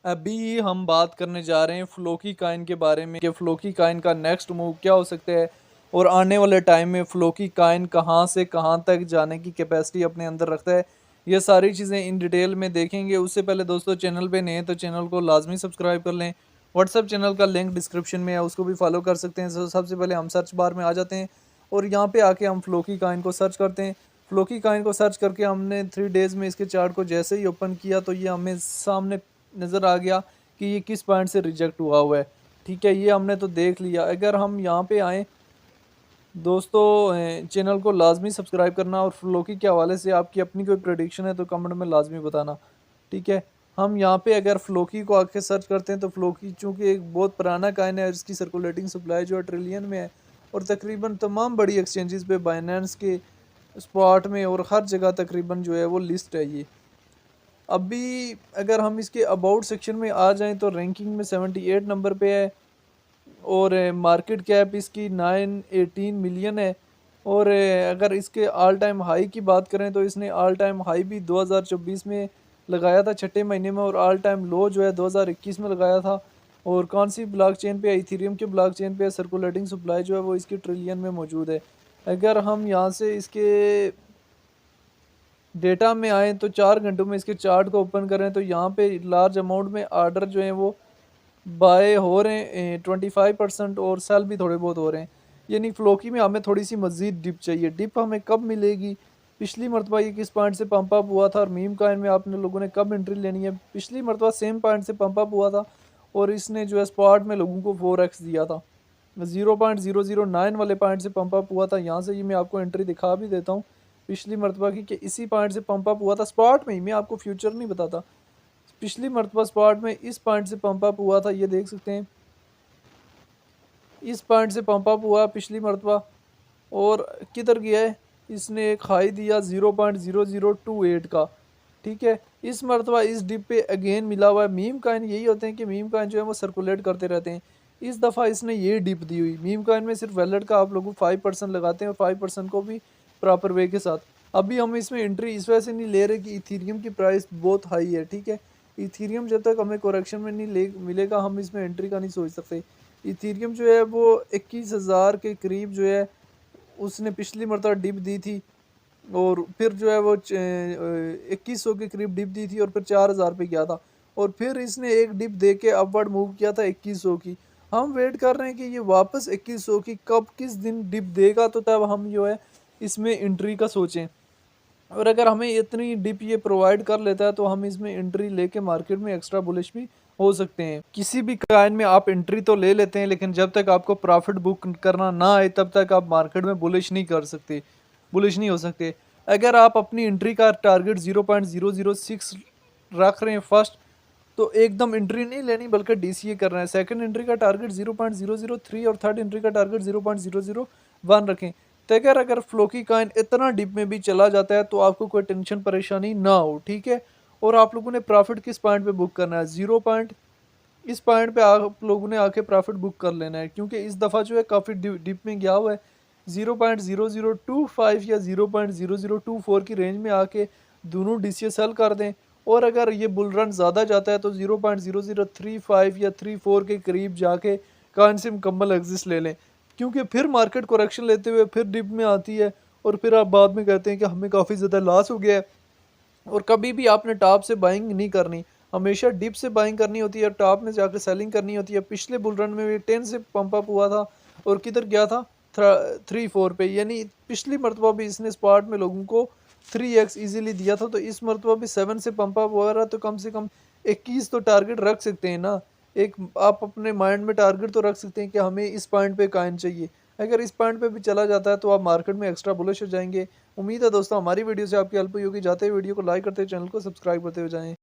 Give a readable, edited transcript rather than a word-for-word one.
अभी हम बात करने जा रहे हैं फ्लोकी कॉइन के बारे में कि फ्लोकी कॉइन का नेक्स्ट मूव क्या हो सकता है और आने वाले टाइम में फ्लोकी कॉइन कहां से कहां तक जाने की कैपेसिटी अपने अंदर रखता है। ये सारी चीज़ें इन डिटेल में देखेंगे। उससे पहले दोस्तों, चैनल पे नए हैं तो चैनल को लाजमी सब्सक्राइब कर लें। व्हाट्सअप चैनल का लिंक डिस्क्रिप्शन में है, उसको भी फॉलो कर सकते हैं। सबसे पहले हम सर्च बार में आ जाते हैं और यहाँ पे आके हम फ्लोकी कॉइन को सर्च करते हैं। फ्लोकी कॉइन को सर्च करके हमने 3 डेज़ में इसके चार्ट को जैसे ही ओपन किया तो ये हमें सामने नज़र आ गया कि ये किस पॉइंट से रिजेक्ट हुआ है। ठीक है, ये हमने तो देख लिया। अगर हम यहाँ पे आएँ दोस्तों, चैनल को लाजमी सब्सक्राइब करना और फ्लोकी के हवाले से आपकी अपनी कोई प्रेडिक्शन है तो कमेंट में लाजमी बताना। ठीक है, हम यहाँ पे अगर फ्लोकी को आके सर्च करते हैं तो फ्लोकी चूँकि एक बहुत पुराना कॉइन है और इसकी सर्कुलेटिंग सप्लाई जो है ट्रिलियन में है और तकरीबन तमाम बड़ी एक्सचेंजेस पे, बाइनेंस के, स्पॉट में और हर जगह तकरीबन जो है वो लिस्ट है ये। अभी अगर हम इसके अबाउट सेक्शन में आ जाएं तो रैंकिंग में 78 नंबर पे है और मार्केट कैप इसकी 918 मिलियन है। और अगर इसके ऑल टाइम हाई की बात करें तो इसने ऑल टाइम हाई भी 2024 में लगाया था, छठे महीने में, और ऑल टाइम लो जो है 2021 में लगाया था। और कौन सी ब्लॉकचेन पे है? इथेरियम के ब्लॉकचेन पे सर्कुलेटिंग सप्लाई जो है वो इसकी ट्रिलियन में मौजूद है। अगर हम यहाँ से इसके डेटा में आए तो 4 घंटों में इसके चार्ट को ओपन करें तो यहाँ पे लार्ज अमाउंट में आर्डर जो हैं वो बाय हो रहे हैं 25% और सेल भी थोड़े बहुत हो रहे हैं। यानी फ्लोकी में हमें थोड़ी सी मज़ीद डिप चाहिए। डिप हमें कब मिलेगी? पिछली मरतबा ये किस पॉइंट से पंप अप हुआ था और मीम कॉइन में आपने लोगों ने कब एंट्री लेनी है? पिछली मरतबा सेम पॉइंट से पंप अप हुआ था और इसने जो है स्पॉट में लोगों को 4x दिया था। 0.009 वाले पॉइंट से पंप अप हुआ था। यहाँ से ये मैं आपको एंट्री दिखा भी देता हूँ पिछली मरतबा की, कि इसी पॉइंट से पंप अप हुआ था स्पॉट में ही। मैं आपको फ्यूचर नहीं बताता। पिछली मरतबा स्पॉट में इस पॉइंट से पंप अप हुआ था, ये देख सकते हैं। इस पॉइंट से पंप अप हुआ पिछली मरतबा और किधर गया है? इसने एक हाई दिया 0.0028 का। ठीक है, इस मरतबा इस डिप पे अगेन मिला हुआ है। मीम कॉइन यही होते हैं कि मीम कॉइन जो है वो सर्कुलेट करते रहते हैं। इस दफ़ा इसने ये डिप दी हुई। मीम कॉइन में सिर्फ वैलेट का आप लोगों 5% लगाते हैं और 5% को भी प्रॉपर वे के साथ। अभी हम इसमें एंट्री इस वजह से नहीं ले रहे कि इथीरियम की प्राइस बहुत हाई है। ठीक है, इथीरियम जब तक हमें करेक्शन में नहीं ले मिलेगा हम इसमें एंट्री का नहीं सोच सकते। इथीरियम जो है वो 21,000 के करीब जो है उसने पिछली मरतबा डिप दी थी और फिर जो है वो 2100 के करीब डिप दी थी और फिर 4000 पे गया था और फिर इसने एक डिप दे के अपवर्ड मूव किया था 2100 की। हम वेट कर रहे हैं कि ये वापस 2100 की कब किस दिन डिप देगा तो तब हम जो है इसमें एंट्री का सोचें। और अगर हमें इतनी डिप ये प्रोवाइड कर लेता है तो हम इसमें एंट्री लेके मार्केट में एक्स्ट्रा बुलिश भी हो सकते हैं। किसी भी कॉइन में आप एंट्री तो ले लेते हैं लेकिन जब तक आपको प्रॉफिट बुक करना ना आए तब तक आप मार्केट में बुलिश नहीं कर सकते, बुलिश नहीं हो सकते। अगर आप अपनी एंट्री का टारगेट 0.006 रख रहे हैं फर्स्ट, तो एकदम एंट्री नहीं लेनी बल्कि डीसीए करना है। सेकंड एंट्री का टारगेट 0.003 और थर्ड एंट्री का टारगेट 0.001 रखें। तो अगर फ्लोकी कॉइन इतना डिप में भी चला जाता है तो आपको कोई टेंशन परेशानी ना हो। ठीक है, और आप लोगों ने प्रॉफिट किस पॉइंट पे बुक करना है? 0 पॉइंट, इस पॉइंट पे आप लोगों ने आके प्रॉफिट बुक कर लेना है क्योंकि इस दफ़ा जो है काफ़ी डिप में गया हुआ है। 0.0025 या 0.0024 की रेंज में आके दोनों डीसीए सेल कर दें। और अगर ये बुल रन ज़्यादा जाता है तो 0.0035 या 34 के करीब जाके कॉइन से मुकम्मल एग्जिस्ट ले लें क्योंकि फिर मार्केट करेक्शन लेते हुए फिर डिप में आती है और फिर आप बाद में कहते हैं कि हमें काफ़ी ज़्यादा लॉस हो गया है। और कभी भी आपने टॉप से बाइंग नहीं करनी, हमेशा डिप से बाइंग करनी होती है, टॉप में जाकर सेलिंग करनी होती है। पिछले बुल रन में भी 10 से पंप अप हुआ था और किधर गया था 3-4 पे। यानी पिछली मरतबा भी इसने स्पॉट में लोगों को 3x इजीली दिया था, तो इस मरतबा भी 7 से पंप अप हुआ रहा, तो कम से कम 21 तो टारगेट रख सकते हैं ना। एक आप अपने माइंड में टारगेट तो रख सकते हैं कि हमें इस पॉइंट पे कॉइन चाहिए। अगर इस पॉइंट पे भी चला जाता है तो आप मार्केट में एक्स्ट्रा बुलिश हो जाएंगे। उम्मीद है दोस्तों हमारी वीडियो से आपकी हेल्प हुई होगी। जाते हुए वीडियो को लाइक करते हुए चैनल को सब्सक्राइब करते हुए जाएं।